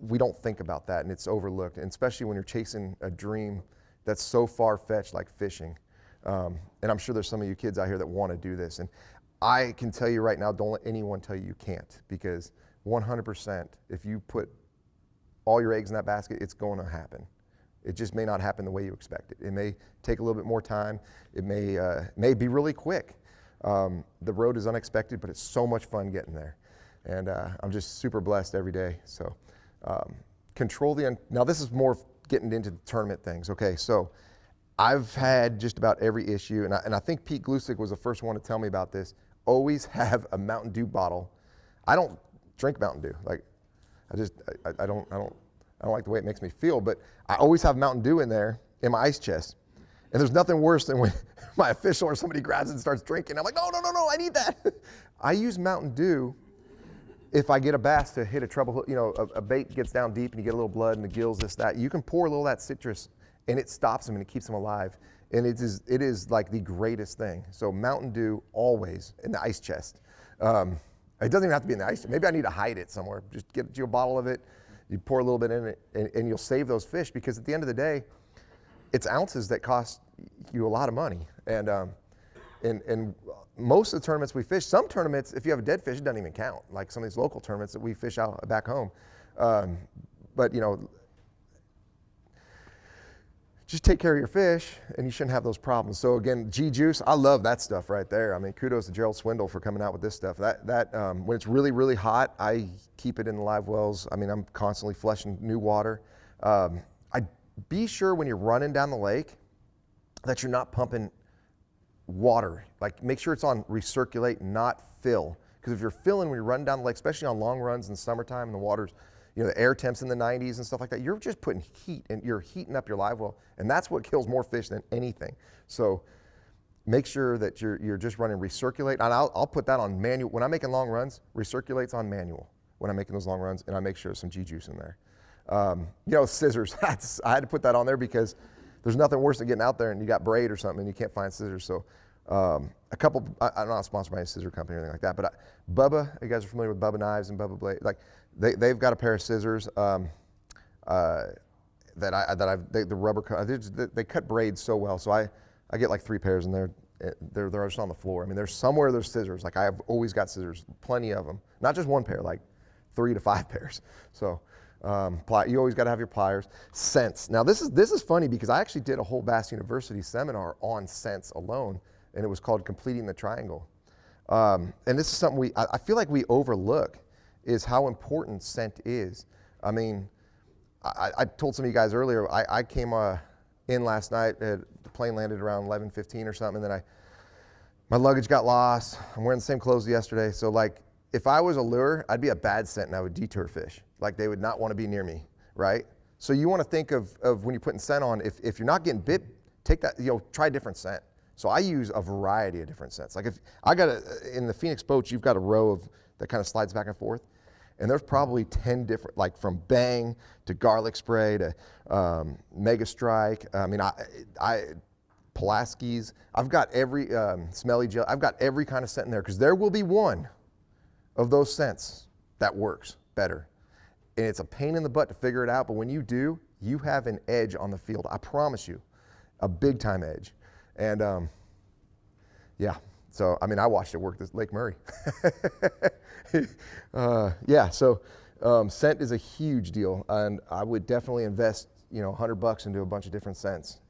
we don't think about that, and it's overlooked, and especially when you're chasing a dream that's so far-fetched like fishing. And I'm sure there's some of you kids out here that want to do this, and I can tell you right now, don't let anyone tell you you can't, because 100%, if you put all your eggs in that basket, it's going to happen. It just may not happen the way you expect it. It may take a little bit more time. It may be really quick. The road is unexpected, but it's so much fun getting there. And I'm just super blessed every day. So now this is more getting into the tournament things. Okay, so I've had just about every issue, and I think Pete Glusick was the first one to tell me about this. Always have a Mountain Dew bottle. I don't drink Mountain Dew. Like, I don't like the way it makes me feel, but I always have Mountain Dew in there in my ice chest. And there's nothing worse than when my official or somebody grabs it and starts drinking. I'm like, no, I need that. I use Mountain Dew if I get a bass to hit a treble hook, a bait gets down deep and you get a little blood in the gills, this, that. You can pour a little of that citrus and it stops them and it keeps them alive. And it is like the greatest thing. So Mountain Dew always in the ice chest. It doesn't even have to be in the ice chest. Maybe I need to hide it somewhere. Just get you a bottle of it, you pour a little bit in it, and you'll save those fish, because at the end of the day, it's ounces that cost you a lot of money. And most of the tournaments we fish, some tournaments, if you have a dead fish, it doesn't even count. Like some of these local tournaments that we fish out back home. But just take care of your fish and you shouldn't have those problems. So again, G-Juice, I love that stuff right there. I mean, kudos to Gerald Swindle for coming out with this stuff. When it's really, really hot, I keep it in the live wells. I mean, I'm constantly flushing new water. Be sure when you're running down the lake that you're not pumping water. Like, make sure it's on recirculate, not fill. Because if you're filling when you're running down the lake, especially on long runs in the summertime and the water's, the air temps in the 90s and stuff like that, you're just putting heat and you're heating up your live well, and that's what kills more fish than anything. So make sure that you're just running recirculate, and I'll put that on manual. When I'm making long runs, recirculate's on manual when I'm making those long runs, and I make sure there's some G-Juice in there. Scissors, I had to put that on there because there's nothing worse than getting out there and you got braid or something and you can't find scissors. So I'm not sponsored by a scissor company or anything like that, but Bubba, you guys are familiar with Bubba Knives and Bubba Blade, like they've got a pair of scissors the rubber cut, they cut braids so well. So I get like 3 pairs and they're just on the floor. I mean, there's scissors. Like, I've always got scissors, plenty of them, not just 1 pair, like 3 to 5 pairs. So you always got to have your pliers. Scents. Now this is funny because I actually did a whole Bass University seminar on scents alone, and it was called Completing the Triangle. And this is something I feel like we overlook, is how important scent is. I mean, I told some of you guys earlier, I came in last night, the plane landed around 11:15 or something, and then my luggage got lost. I'm wearing the same clothes as yesterday, so like, if I was a lure, I'd be a bad scent and I would deter fish. Like, they would not want to be near me, right? So you want to think of when you're putting scent on, if you're not getting bit, take that, try a different scent. So I use a variety of different scents. Like, if I in the Phoenix boats, you've got a row that kind of slides back and forth. And there's probably 10 different, like from Bang to garlic spray to Mega Strike. I mean, Pulaski's. I've got every smelly gel. I've got every kind of scent in there, because there will be one of those scents that works better. And it's a pain in the butt to figure it out, but when you do, you have an edge on the field. I promise you, a big time edge. And yeah, so I mean, I watched it work this Lake Murray. So scent is a huge deal, and I would definitely invest $100 into a bunch of different scents,